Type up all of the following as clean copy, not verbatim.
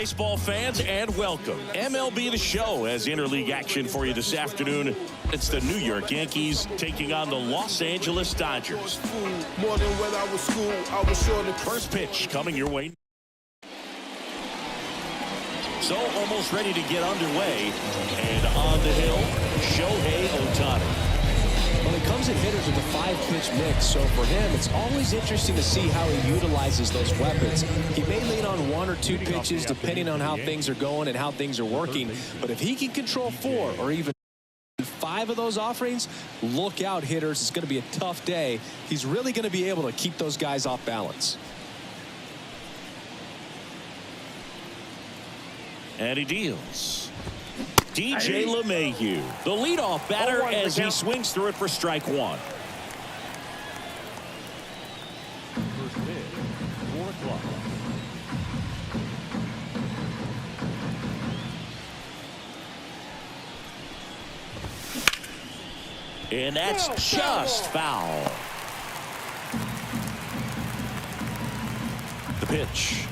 baseball fans, and welcome. MLB The Show has interleague action for you this afternoon. It's the New York Yankees taking on the Los Angeles Dodgers. First pitch coming your way. So almost ready to get underway. And on the hill, Shohei Ohtani. Well, he comes at hitters with a 5-pitch mix, so for him, it's always interesting to see how he utilizes those weapons. He may lean on 1 or 2 pitches depending on how things are going and how things are working, but if he can control 4 or even 5 of those offerings, look out, hitters. It's going to be a tough day. He's really going to be able to keep those guys off balance. And he deals. DJ LeMahieu, the leadoff batter, as he swings through it for strike 1. First pitch, 4 o'clock. And that's just foul. The pitch.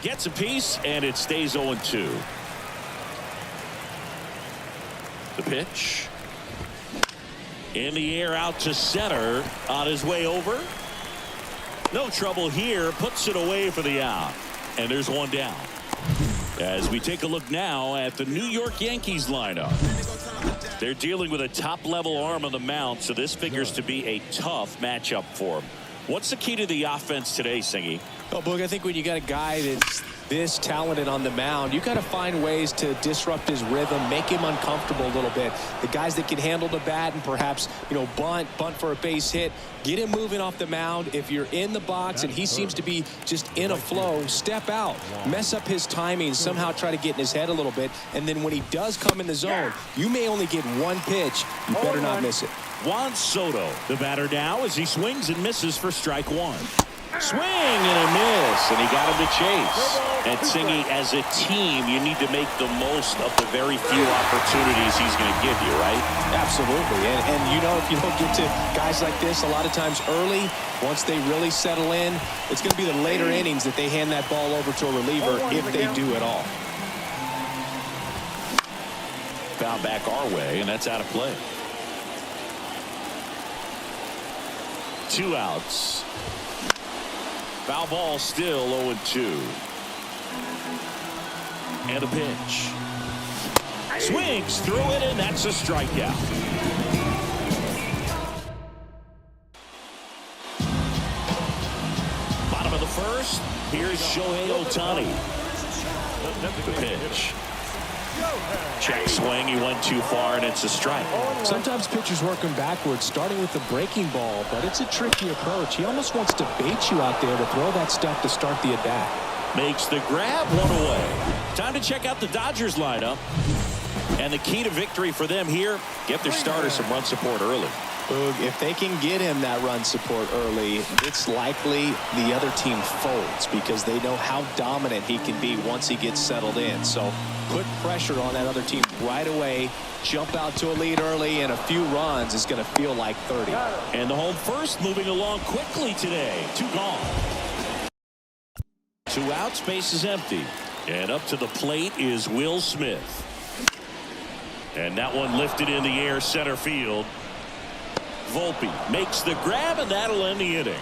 Gets a piece, and it stays 0-2. The pitch. In the air out to center. On his way over. No trouble here. Puts it away for the out. And there's one down. As we take a look now at the New York Yankees lineup. They're dealing with a top-level arm on the mound, so this figures to be a tough matchup for them. What's the key to the offense today, Singy? Oh, Boog, I think when you got a guy that's this talented on the mound, you got to find ways to disrupt his rhythm, make him uncomfortable a little bit. The guys that can handle the bat and perhaps, bunt for a base hit, get him moving off the mound. If you're in the box and he seems to be just in a flow, step out, mess up his timing, somehow try to get in his head a little bit. And then when he does come in the zone, you may only get 1 pitch. You better not miss it. Juan Soto, the batter now, as he swings and misses for strike 1. Swing and a miss, and he got him to chase. And Singy, as a team, you need to make the most of the very few opportunities he's going to give you, right? Absolutely. And if you don't get to guys like this a lot of times early, once they really settle in, it's going to be the later innings that they hand that ball over to a reliever if they do at all. Foul back our way, and that's out of play. 2 outs. Foul ball, still 0-2. And a pitch. Swings through it, and that's a strikeout. Bottom of the first. Here's Shohei Ohtani. The pitch. Check swing. He went too far, and it's a strike. Sometimes pitchers work him backwards, starting with the breaking ball, but it's a tricky approach. He almost wants to bait you out there to throw that stuff to start the at-bat. Makes the grab, 1 away. Time to check out the Dodgers lineup. And the key to victory for them here, get their starter some run support early. If they can get him that run support early, it's likely the other team folds because they know how dominant he can be once he gets settled in. So put pressure on that other team right away. Jump out to a lead early, and a few runs is going to feel like 30. And the home first moving along quickly today. 2 gone. 2 outs, base is empty. And up to the plate is Will Smith. And that one lifted in the air, center field. Volpe makes the grab, and that'll end the inning.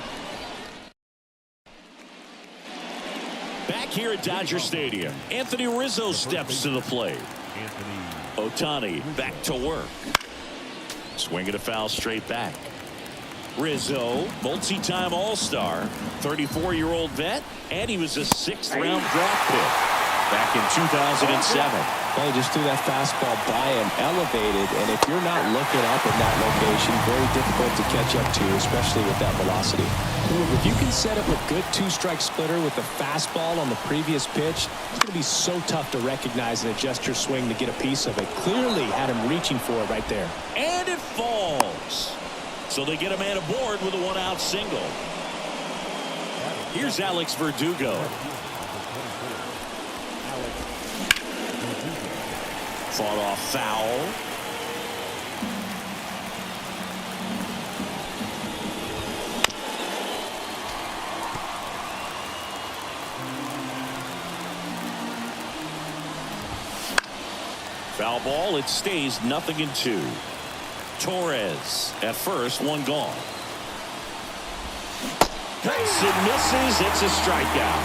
Back here at Dodger Stadium, Anthony Rizzo steps to the plate. Ohtani back to work. Swinging a foul straight back. Rizzo, multi-time All-Star, 34-year-old vet, and he was a 6th-round draft pick back in 2007. Well, he just threw that fastball by him, elevated, and if you're not looking up in that location, very difficult to catch up to, especially with that velocity. If you can set up a good 2-strike splitter with the fastball on the previous pitch, it's going to be so tough to recognize and adjust your swing to get a piece of it. Clearly had him reaching for it right there. And it falls. So they get a man aboard with a 1-out single. Here's Alex Verdugo. Fought off foul. Foul ball. It stays 0-2. Torres at first, one gone. Cuts and misses. It's a strikeout.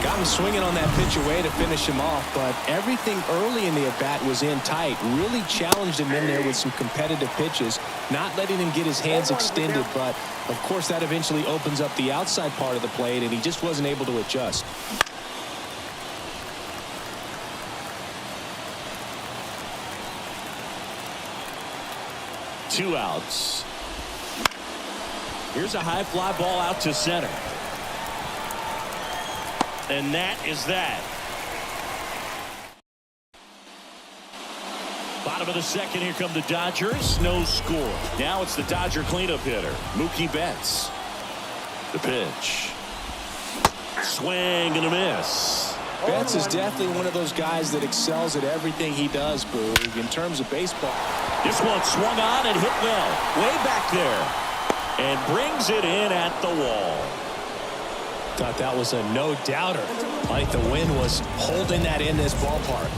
Got him swinging on that pitch away to finish him off, but everything early in the at-bat was in tight. Really challenged him in there with some competitive pitches, not letting him get his hands extended, but of course that eventually opens up the outside part of the plate, and he just wasn't able to adjust. Two outs. Here's a high fly ball out to center. And that is that. Bottom of the second, here come the Dodgers. No score. Now it's the Dodger cleanup hitter, Mookie Betts. The pitch. Swing and a miss. Betts is definitely one of those guys that excels at everything he does, Boog, in terms of baseball. This one swung on and hit well. Way back there. And brings it in at the wall. Thought that was a no-doubter. Like the wind was holding that in this ballpark.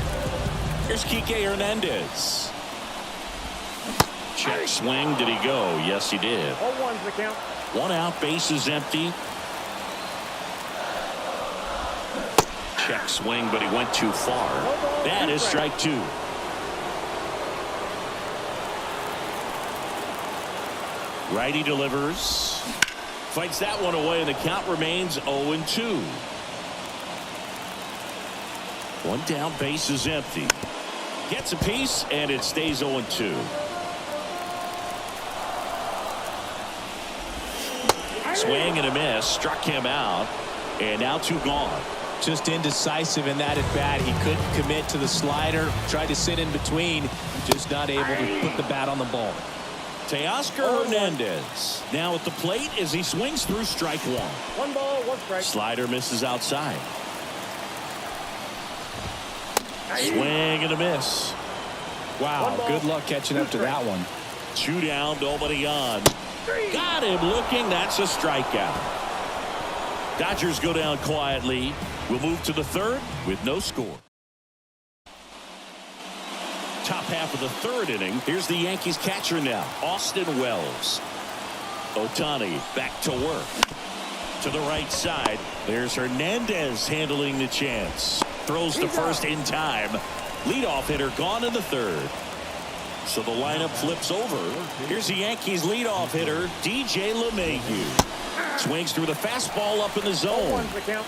Here's Kike Hernandez. Check swing. Did he go? Yes, he did. 0-1's the count. One out. Base is empty. Check swing, but he went too far. That is strike two. Righty delivers. Fights that one away, and the count remains 0-2. One down, base is empty. Gets a piece, and it stays 0-2. Swing and a miss. Struck him out, and now two gone. Just indecisive in that at bat. He couldn't commit to the slider. Tried to sit in between. Just not able to put the bat on the ball. Teoscar Hernandez now at the plate as he swings through strike one. 1 ball, 1 strike. Slider misses outside. Swing and a miss. Wow, good luck catching up to that one. 2 down, nobody on. Got him looking. That's a strikeout. Dodgers go down quietly. We'll move to the third with no score. Top half of the third inning. Here's the Yankees catcher now, Austin Wells. Ohtani back to work. To the right side. There's Hernandez handling the chance. Throws to first in time. Leadoff hitter gone in the third. So the lineup flips over. Here's the Yankees leadoff hitter, DJ LeMahieu. Swings through the fastball up in the zone. 0-1's the count.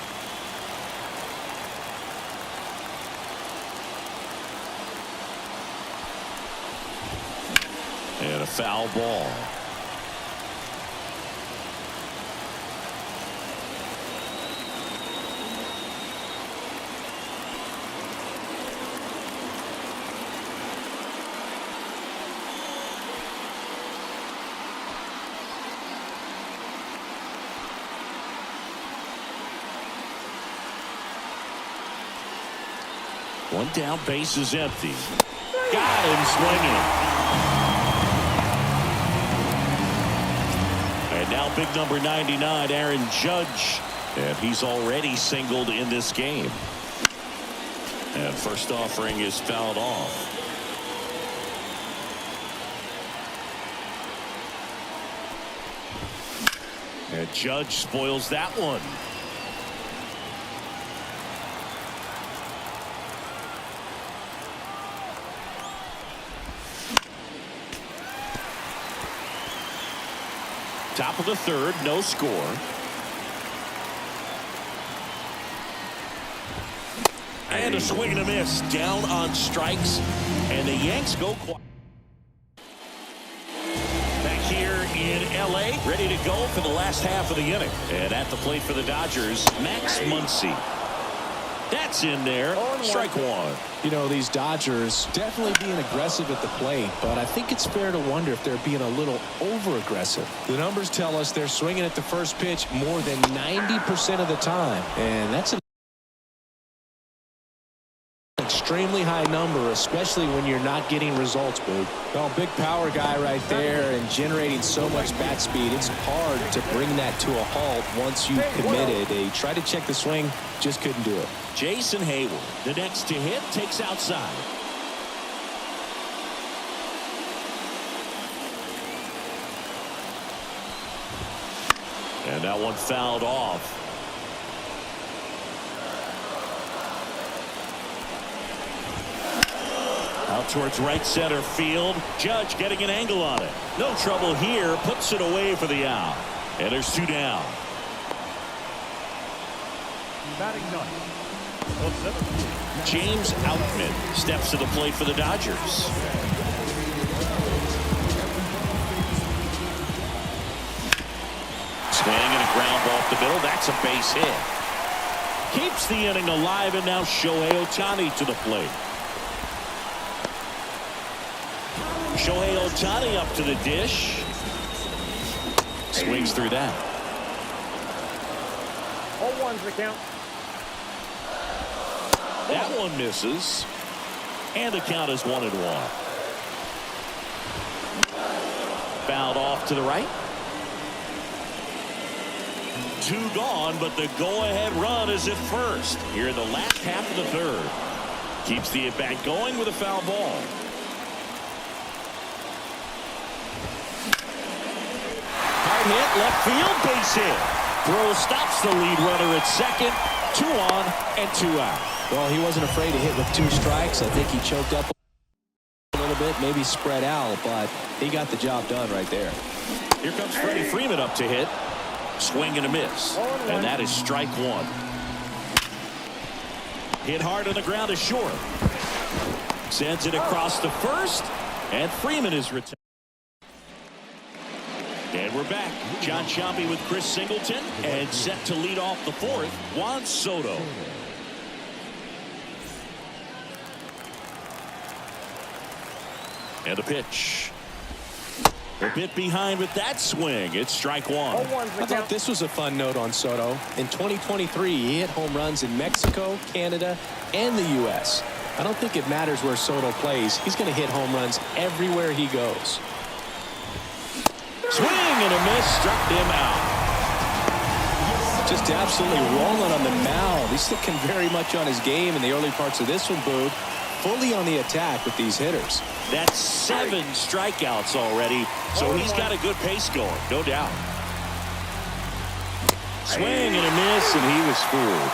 And a foul ball. One down, base is empty. Got him swinging. And now big number 99, Aaron Judge. And he's already singled in this game. And first offering is fouled off. And Judge spoils that one. Top of the third, no score. And a swing and a miss. Down on strikes. And the Yanks go quiet. Back here in L.A., ready to go for the last half of the inning. And at the plate for the Dodgers, Max Muncy. That's in there. Strike one. You know, these Dodgers definitely being aggressive at the plate, but I think it's fair to wonder if they're being a little over-aggressive. The numbers tell us they're swinging at the first pitch more than 90% of the time, and that's a extremely high number, especially when you're not getting results, Boog. Well, big power guy right there and generating so much bat speed. It's hard to bring that to a halt once you've committed. They tried to check the swing, just couldn't do it. Jason Hayward, the next to hit, takes outside. And that one fouled off. Out towards right center field. Judge getting an angle on it. No trouble here. Puts it away for the out. And there's 2 down. Batting ninth. James Outman steps to the plate for the Dodgers. Swing and a ground ball up the middle. That's a base hit. Keeps the inning alive, and now Shohei Ohtani to the plate. Shohei Ohtani up to the dish. Swings through that. 0-1's the count. That one misses. And the count is 1-1. Fouled off to the right. 2 gone, but the go-ahead run is at first here in the last half of the third. Keeps the at-bat going with a foul ball. Hard hit, left field, base hit. Throw stops the lead runner at second. 2 on and 2 out. Well, he wasn't afraid to hit with 2 strikes. I think he choked up a little bit, maybe spread out, but he got the job done right there. Here comes Freddie Freeman up to hit. Swing and a miss. And that is strike 1. Hit hard on the ground is short. Sends it across the first. And Freeman is retired. And we're back. John Sciambi with Chris Singleton. And set to lead off the 4th, Juan Soto. And a pitch. A bit behind with that swing. It's strike 1. I thought this was a fun note on Soto. In 2023, he hit home runs in Mexico, Canada, and the U.S. I don't think it matters where Soto plays. He's going to hit home runs everywhere he goes. Swing and a miss. Struck him out. Just absolutely rolling on the mound. He's looking very much on his game in the early parts of this one, Boog. Fully on the attack with these hitters. That's 7 strikeouts already, so he's got a good pace going, no doubt. Swing and a miss, and he was fooled.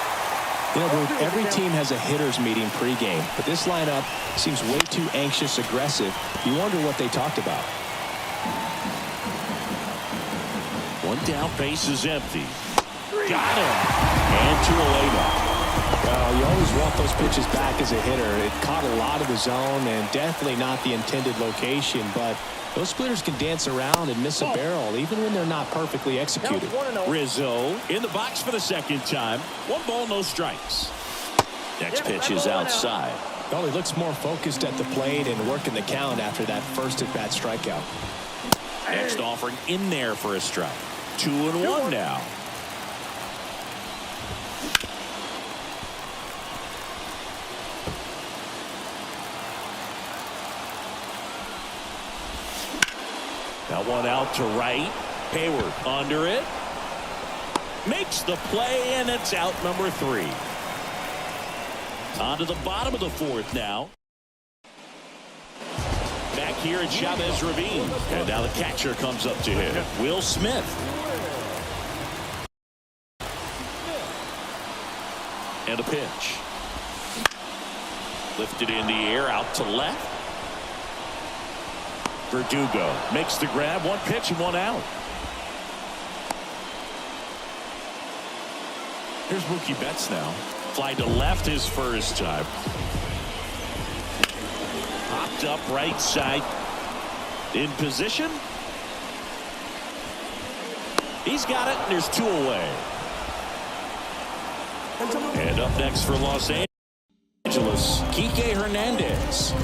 You know, Boog, every team has a hitters meeting pregame, but this lineup seems way too anxious, aggressive. You wonder what they talked about. 1 down, base is empty. Got him. And 2 away now. Well, you always want those pitches back as a hitter. It caught a lot of the zone and definitely not the intended location, but those splitters can dance around and miss a barrel even when they're not perfectly executed. Rizzo in the box for the 2nd time. 1 ball, no strikes. Next pitch is outside. Well, he looks more focused at the plate and working the count after that first at-bat strikeout. Next offering in there for a strike. 2-1 now. That one out to right. Hayward under it. Makes the play, and it's out number 3. On to the bottom of the 4th now. Back here at Chavez Ravine. And now the catcher comes up to him. Will Smith. And a pitch. Lifted in the air out to left. Verdugo makes the grab. 1 pitch and 1 out. Here's Mookie Betts now. Fly to left his first time. Popped up right side. In position. He's got it, and there's 2 away. And up next for Los Angeles, Kike Hernandez.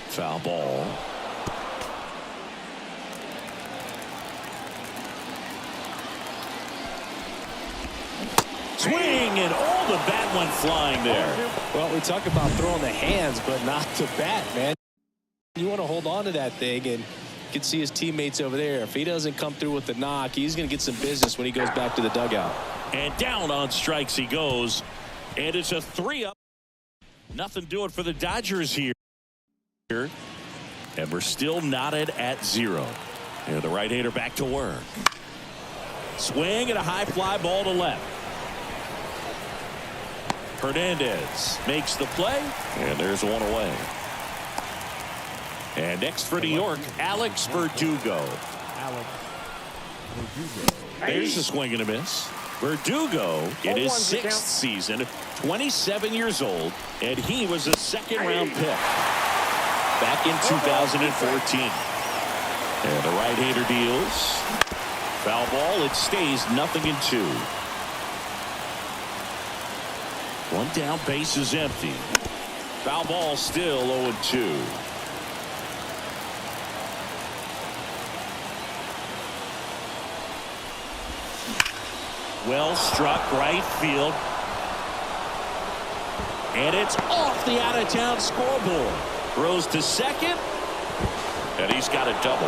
Foul ball. Swing, and the bat went flying there. Well, we talk about throwing the hands, but not the bat, man. You want to hold on to that thing, and you can see his teammates over there. If he doesn't come through with the knock, he's going to get some business when he goes back to the dugout. And down on strikes he goes. And it's a 3-up. Nothing doing for the Dodgers here. And we're still knotted at 0. And the right-hander back to work. Swing and a high fly ball to left. Hernandez makes the play. And there's one away. And next for New York, Alex Verdugo. There's a swing and a miss. Verdugo in his 6th season, 27 years old, and he was a 2nd-round pick back in 2014. And the right-hander deals. Foul ball. It stays 0-2. One down, base is empty. Foul ball, still 0-2. Well struck, right field. And it's off the out-of-town scoreboard. Throws to second. And he's got a double.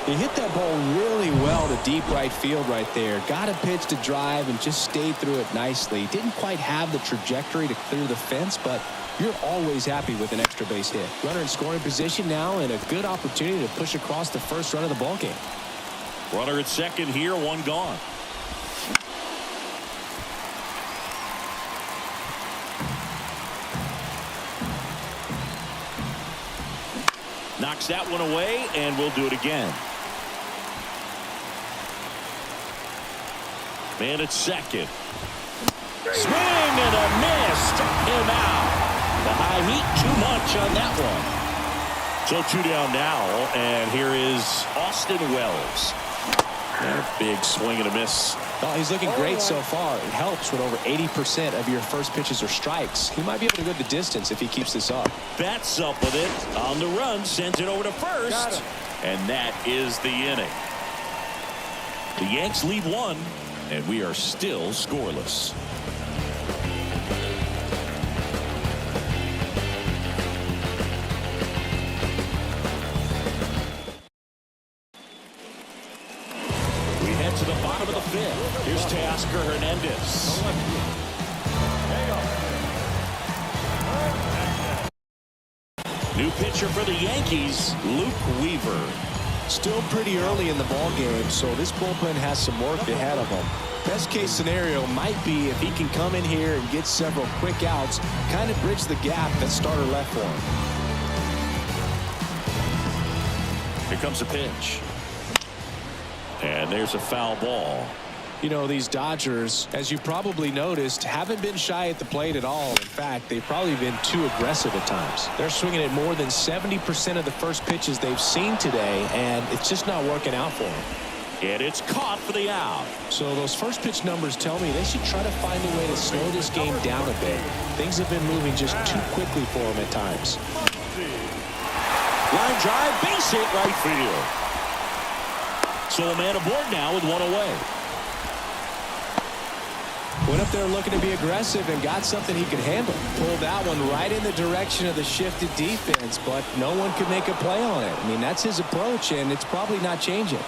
He hit that ball really well to deep right field right there. Got a pitch to drive and just stayed through it nicely. Didn't quite have the trajectory to clear the fence, but you're always happy with an extra base hit. Runner in scoring position now, and a good opportunity to push across the first run of the ballgame. Runner at second here, one gone. Knocks that one away, and we'll do it again. Man at second. Swing and a miss. Struck him out. The high heat, too much on that one. So 2 down now, and here is Austin Wells. And a big swing and a miss. Oh, he's looking great so far. It helps when over 80% of your first pitches are strikes. He might be able to go the distance if he keeps this up. Bats up with it. On the run, sends it over to first. And that is the inning. The Yanks lead 1, and we are still scoreless. To the bottom of the 5th. Here's Teoscar Hernandez. New pitcher for the Yankees, Luke Weaver. Still pretty early in the ball game, so this bullpen has some work ahead of him. Best case scenario might be if he can come in here and get several quick outs, kind of bridge the gap that starter left for him. Here comes a pitch. And there's a foul ball. You know, these Dodgers, as you probably noticed, haven't been shy at the plate at all. In fact, they've probably been too aggressive at times. They're swinging at more than 70% of the first pitches they've seen today, and it's just not working out for them. And it's caught for the out. So those first pitch numbers tell me they should try to find a way to slow this game down a bit. Things have been moving just too quickly for them at times. Line drive, base hit, right field. So a man aboard now with one away. Went up there looking to be aggressive and got something he could handle. Pulled that one right in the direction of the shifted defense, but no one could make a play on it. I mean, that's his approach, and it's probably not changing.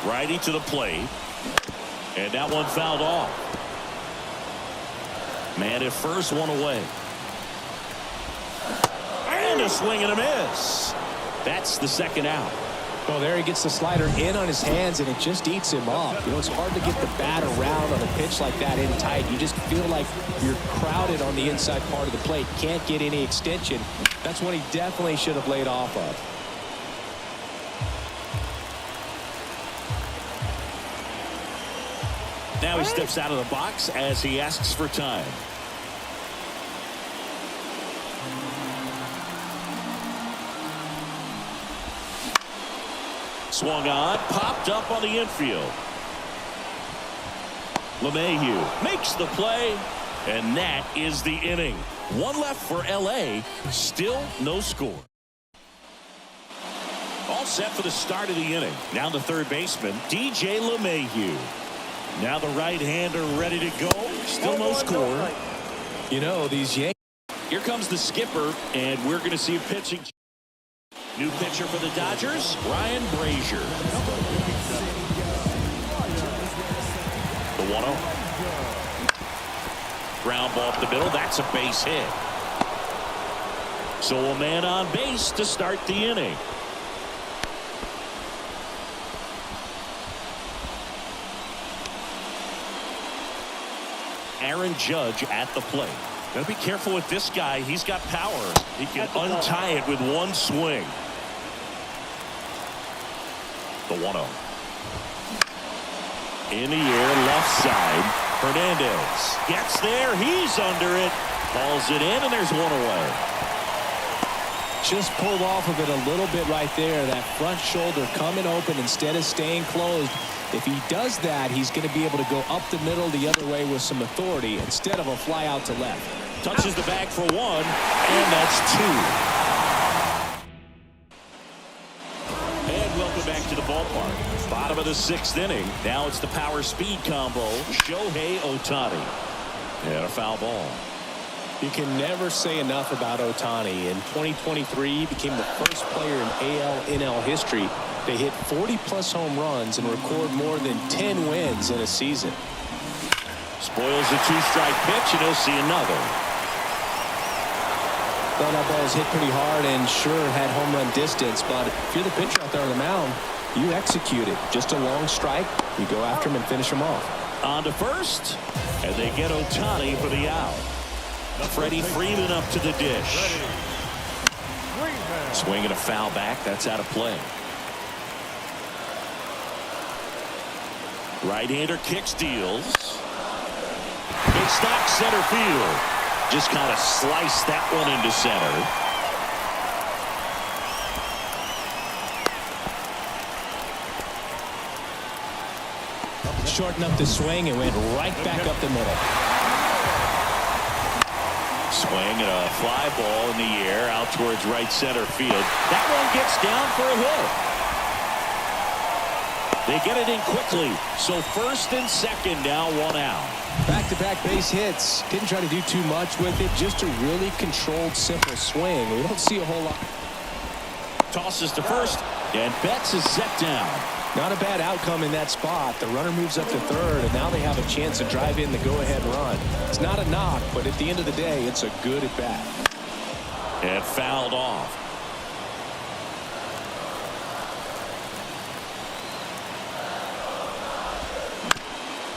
Righty to the plate. And that one fouled off. Man at first, one away. And a swing and a miss. That's the second out. Well, there he gets the slider in on his hands, and it just eats him up. You know, it's hard to get the bat around on a pitch like that in tight. You just feel like you're crowded on the inside part of the plate. Can't get any extension. That's one he definitely should have laid off of. Now he steps out of the box as he asks for time. Swung on, popped up on the infield. LeMahieu makes the play, and that is the inning. One left for L.A., still no score. All set for the start of the inning. Now the third baseman, DJ LeMahieu. Now the right-hander ready to go. Still no score. You know, these Yankees. Here comes the skipper, and we're going to see a pitching. New pitcher for the Dodgers, Ryan Brazier. The 1-0. Ground ball up the middle. That's a base hit. So a man on base to start the inning. Aaron Judge at the plate. Gotta be careful with this guy. He's got power. He can untie it with one swing. The 1-0. In the air, left side. Hernandez gets there. He's under it. Balls it in, and there's one away. Just pulled off of it a little bit right there. That front shoulder coming open instead of staying closed. If he does that, he's going to be able to go up the middle the other way with some authority instead of a fly out to left. Touches the bag for one, and that's two. And welcome back to the ballpark. Bottom of the 6th inning. Now it's the power speed combo. Shohei Ohtani. And a foul ball. You can never say enough about Ohtani. In 2023, he became the first player in AL/NL history to hit 40-plus home runs and record more than 10 wins in a season. Spoils the 2-strike pitch, and he'll see another. Well, that ball was hit pretty hard and sure had home run distance, but if you're the pitcher out there on the mound, you execute it. Just a long strike, you go after him and finish him off. On to first, and they get Ohtani for the out. Freddie Freeman up to the dish. Swinging a foul back. That's out of play. Right-hander kicks, deals. Big stock center field. Just kind of sliced that one into center. Shortened up the swing and went right back up the middle. Swing and a fly ball in the air out towards right center field. That one gets down for a hit. They get it in quickly. So first and second now, one out. Back-to-back base hits. Didn't try to do too much with it. Just a really controlled, simple swing. We don't see a whole lot. Tosses to first, and Betts is set down. Not a bad outcome in that spot. The runner moves up to third, and now they have a chance to drive in the go-ahead run. It's not a knock, but at the end of the day, it's a good at-bat. And fouled off.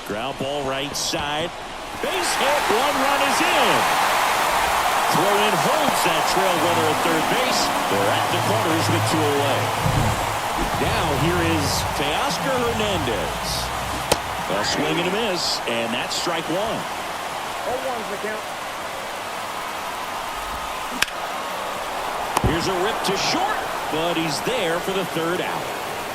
Ground ball right side. Base hit. One run is in. Throw in holds that trail runner at third base. They're at the corners with 2 away. Now here is Teoscar Hernandez. A swing and a miss, and that's strike one. 0-1's the count. Here's a rip to short, but he's there for the third out.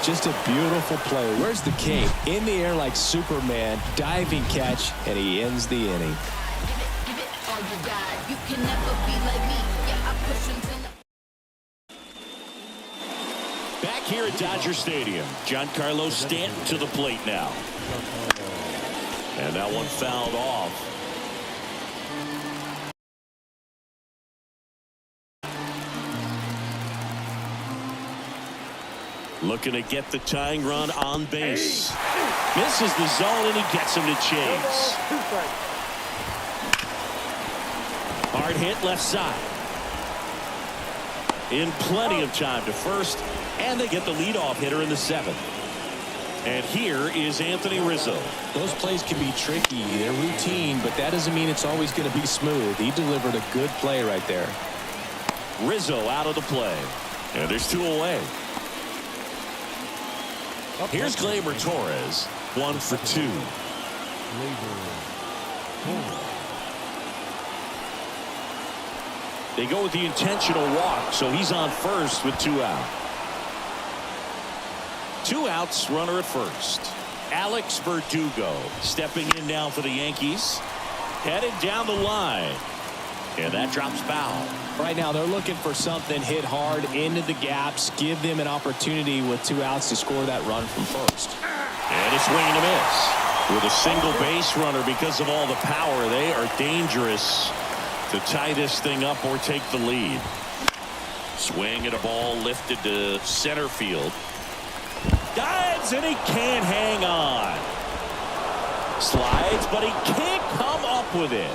Just a beautiful play. Where's the cape? In the air like Superman. Diving catch, and he ends the inning. Give it all you got. You can never be like me. Yeah, I push until Back here at Dodger Stadium, Giancarlo Stanton to the plate now. And that one fouled off. Looking to get the tying run on base. Misses the zone, and he gets him to chase. Hard hit left side. In plenty of time to first, and they get the leadoff hitter in the 7th. And here is Anthony Rizzo. Those plays can be tricky. They're routine, but that doesn't mean it's always going to be smooth. He delivered a good play right there. Rizzo out of the play. And there's 2 away. Here's Gleyber Torres. 1 for 2. They go with the intentional walk, so he's on first with 2 out. 2 outs, runner at first. Alex Verdugo stepping in now for the Yankees. Headed down the line. And that drops foul. Right now they're looking for something hit hard into the gaps. Give them an opportunity with 2 outs to score that run from first. And a swing and a miss. With a single base runner because of all the power, they are dangerous to tie this thing up or take the lead. Swing at a ball lifted to center field. Dives and he can't hang on. Slides, but he can't come up with it.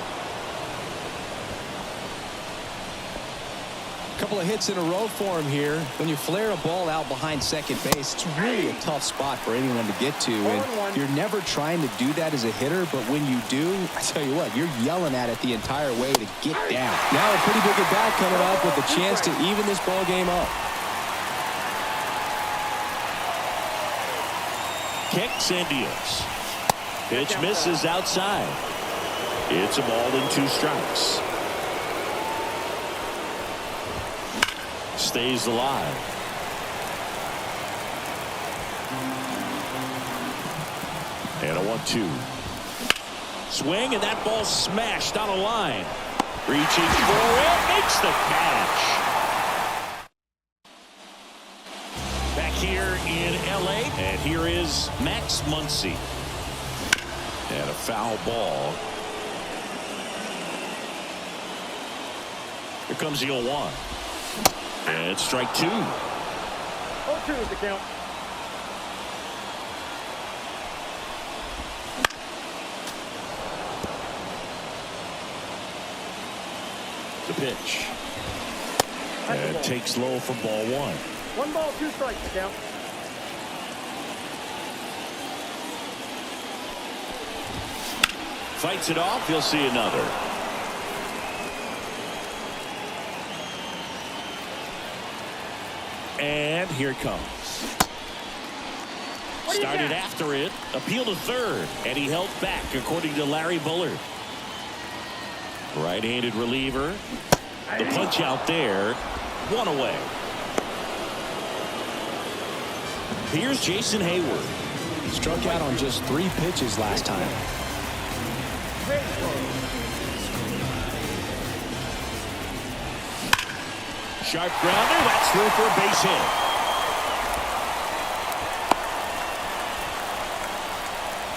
Couple of hits in a row for him here. When you flare a ball out behind second base, it's really a tough spot for anyone to get to, and you're never trying to do that as a hitter, but when you do, I tell you what, you're yelling at it the entire way to get down. Now a pretty big at bat coming up with a chance to even this ball game up. Kicks and deals. Pitch misses outside. It's a ball and 2 strikes. Stays alive. And a 1-2. Swing, and that ball smashed on a line. Reaching for it, makes the catch. Back here in LA, and here is Max Muncy. And a foul ball. Here comes the 0-1. And strike 2. 0-2 is the count. The pitch. And takes low for ball 1. 1 ball, 2 strikes to count. Fights it off. You'll see another. And here it comes. Started after it. Appeal to third. And he held back, according to Larry Bullard. Right-handed reliever. The punch out there. 1 away. Here's Jason Hayward. Struck out on just 3 pitches last time. Sharp grounder. That's through for a base hit.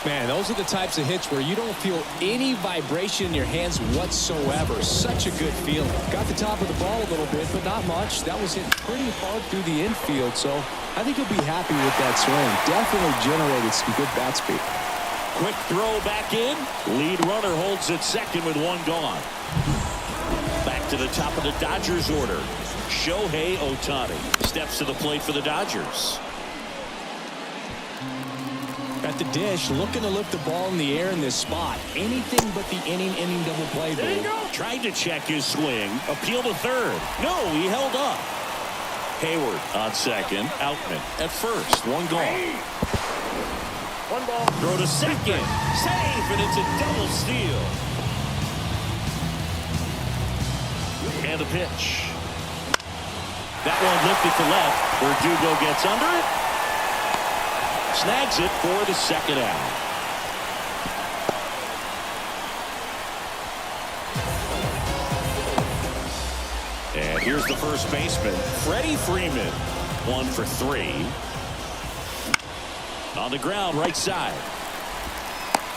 Man, those are the types of hits where you don't feel any vibration in your hands whatsoever. Such a good feeling. Got the top of the ball a little bit, but not much. That was hitting pretty hard through the infield, so I think he'll be happy with that swing. Definitely generated some good bat speed. Quick throw back in. Lead runner holds at second with 1 gone. Back to the top of the Dodgers order. Shohei Ohtani steps to the plate for the Dodgers. At the dish, looking to lift the ball in the air in this spot. Anything but the inning double play. Tried to check his swing. Appeal to third. No, he held up. Hayward on second. Outman at first. 1 gone. 1 ball. Throw to second. Safe, and it's a double steal. And the pitch. That one lifted to left. Verdugo gets under it. Snags it for the second out. And here's the first baseman, Freddie Freeman. 1 for 3. On the ground, right side.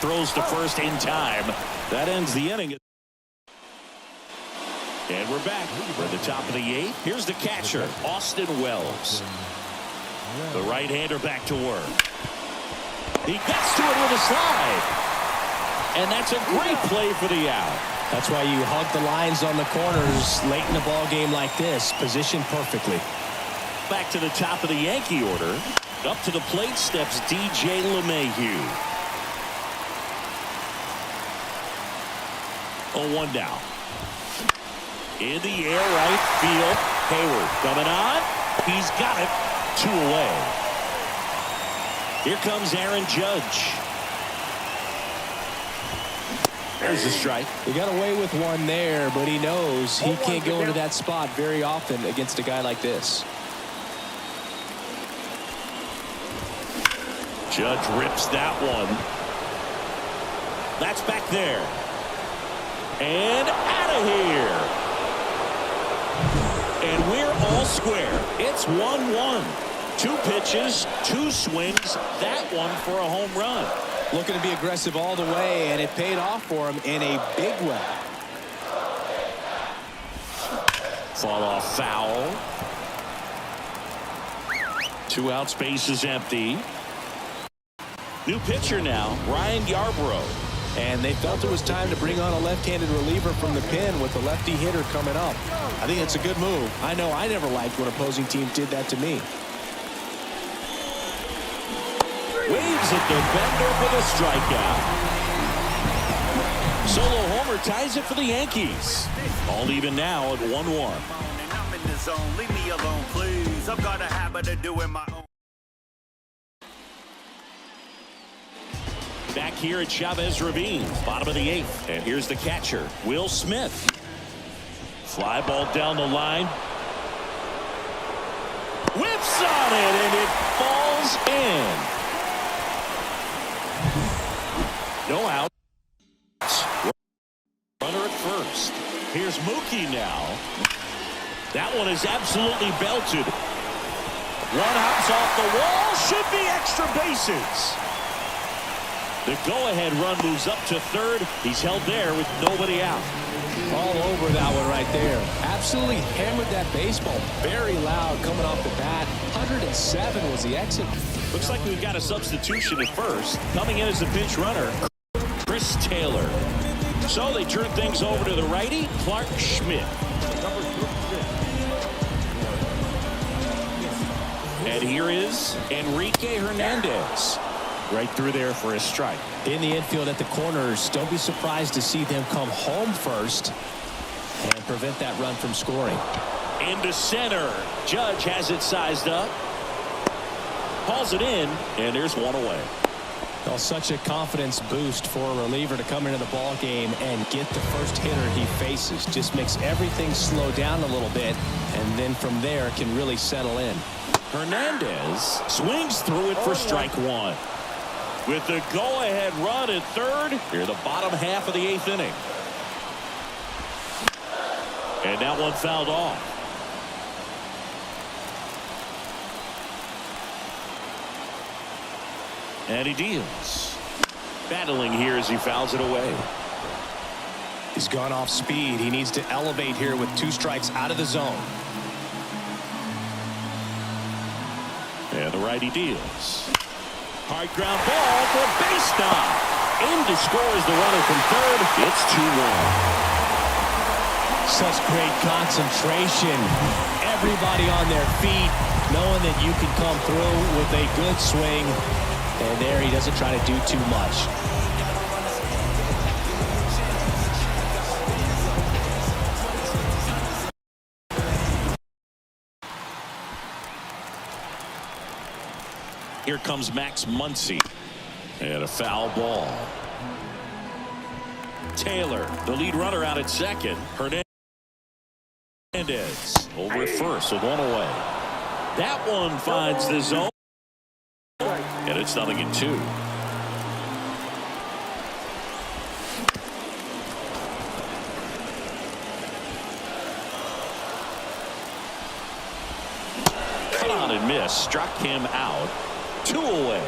Throws to first in time. That ends the inning. And we're back. We're at the top of the 8th. Here's the catcher, Austin Wells. The right-hander back to work. He gets to it with a slide. And that's a great play for the out. That's why you hug the lines on the corners late in a ball game like this. Positioned perfectly. Back to the top of the Yankee order. Up to the plate steps DJ LeMahieu. 0-1 down. In the air, right field. Hayward coming on. He's got it. 2 away. Here comes Aaron Judge. There's a strike. He got away with one there, but he knows he can't go into that spot very often against a guy like this. Judge rips that one. That's back there. And out of here. And we're all square. It's 1-1. 2 pitches, 2 swings. That one for a home run. Looking to be aggressive all the way, and it paid off for him in a big way. Fall off foul. 2 outs, base is empty. New pitcher now, Ryan Yarbrough. And they felt it was time to bring on a left-handed reliever from the pen with the lefty hitter coming up. I think it's a good move. I know I never liked when opposing teams did that to me. Waves at the bender for the strikeout. Solo homer ties it for the Yankees. All even now at 1-1. I'm in the zone. Leave me alone, please. I've got a habit of doing my own. Back here at Chavez Ravine, bottom of the 8th. And here's the catcher, Will Smith. Fly ball down the line. Whips on it, and it falls in. No out. Runner at first. Here's Mookie now. That one is absolutely belted. One hops off the wall. Should be extra bases. The go-ahead run moves up to third. He's held there with nobody out. All over that one right there. Absolutely hammered that baseball. Very loud coming off the bat. 107 was the exit. Looks like we've got a substitution at first. Coming in as the pinch runner, Chris Taylor. So they turn things over to the righty, Clark Schmidt. And here is Enrique Hernandez. Right through there for a strike. In the infield at the corners, don't be surprised to see them come home first and prevent that run from scoring. Into center. Judge has it sized up. Hauls it in, and there's one away. Well, such a confidence boost for a reliever to come into the ball game and get the first hitter he faces. Just makes everything slow down a little bit, and then from there can really settle in. Hernandez swings through it for strike 1. With the go-ahead run at third, here the bottom half of the 8th inning. And that one fouled off. And he deals. Battling here as he fouls it away. He's gone off speed. He needs to elevate here with 2 strikes out of the zone. And the righty deals. Hard ground ball for a base knock. In to score is the runner from third. It's 2-1. Such great concentration. Everybody on their feet, knowing that you can come through with a good swing. And there he doesn't try to do too much. Here comes Max Muncy. And a foul ball. Taylor, the lead runner out at second. Hernandez over at first with one away. That one finds the zone. And it's 0-2. Cut on and miss. Struck him out. 2 away.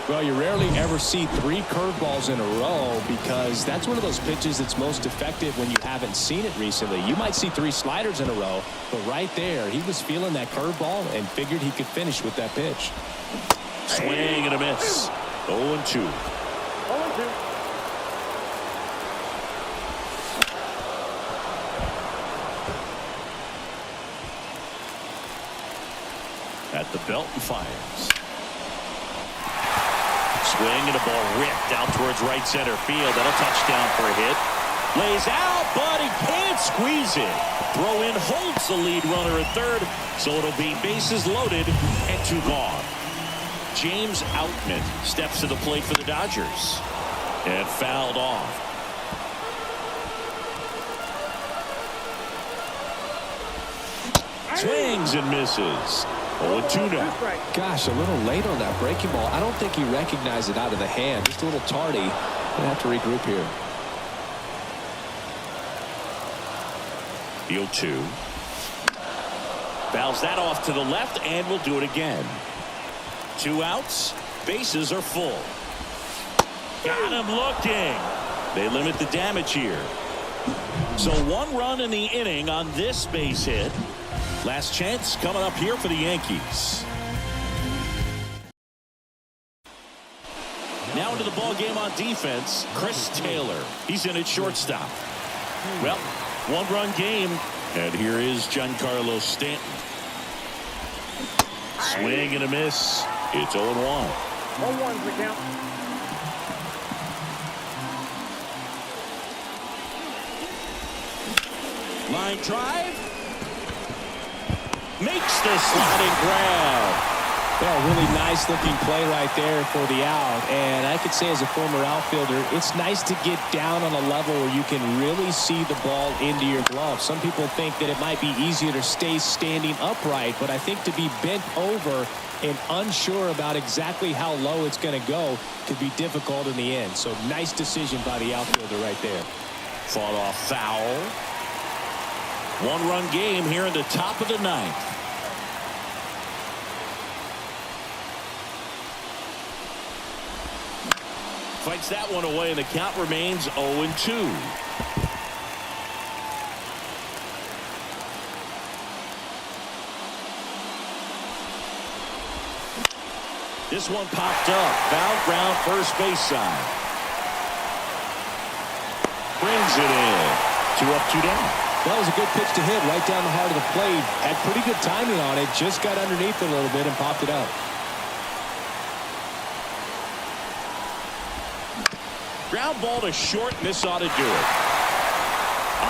Well, you rarely ever see 3 curveballs in a row because that's one of those pitches that's most effective when you haven't seen it recently. You might see 3 sliders in a row, but right there, he was feeling that curveball and figured he could finish with that pitch. Swing and a miss. 0-2. 0-2. At the belt and fires. Swing and a ball ripped out towards right center field. That'll touchdown for a hit. Lays out, but he can't squeeze it. Throw in holds the lead runner at third, so it'll be bases loaded and 2 gone. James Outman steps to the plate for the Dodgers. And fouled off. Swings and misses. 0-2 now. Gosh, a little late on that breaking ball. I don't think he recognized it out of the hand. Just a little tardy. Gonna have to regroup here. The 0-2. Fouls that off to the left and will do it again. 2 outs. Bases are full. Got him looking. They limit the damage here. So 1 run in the inning on this base hit. Last chance coming up here for the Yankees. Now into the ball game on defense, Chris Taylor. He's in at shortstop. Well, 1-run game, and here is Giancarlo Stanton. Swing and a miss. It's 0-1. 0-1's the count. Line drive. Makes the sliding grab. Yeah, really nice looking play right there for the out. And I could say as a former outfielder, it's nice to get down on a level where you can really see the ball into your glove. Some people think that it might be easier to stay standing upright, but I think to be bent over and unsure about exactly how low it's going to go could be difficult in the end. So nice decision by the outfielder right there. Fought off foul. 1-run game here in the top of the 9th. Fights that one away, and the count remains 0-2. This one popped up. Foul ground first base side. Brings it in. 2 up, 2 down. That was a good pitch to hit right down the heart of the plate. Had pretty good timing on it. Just got underneath a little bit and popped it out. Ground ball to short, and this ought to do it.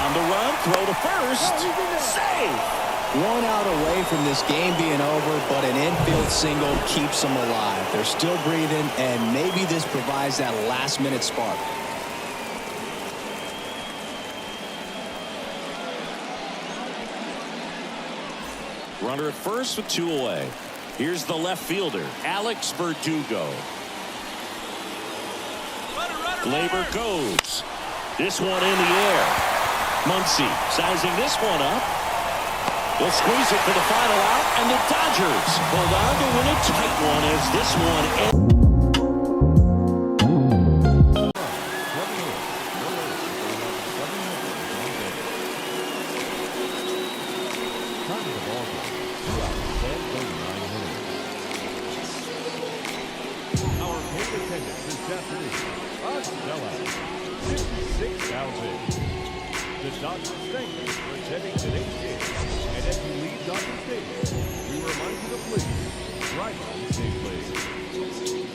On the run, throw to first. Save. 1 out away from this game being over, but an infield single keeps them alive. They're still breathing, and maybe this provides that last-minute spark. Runner at first with 2 away. Here's the left fielder, Alex Verdugo. Labor goes. This one in the air. Muncy sizing this one up. They'll squeeze it for the final out, and the Dodgers hold on to win a tight one as this one ends. Our paid attendance this afternoon, a sellout, 56,000. The Dodgers thank you for attending today's game. And as you leave Dodger Stadium, we remind you to please drive on safely.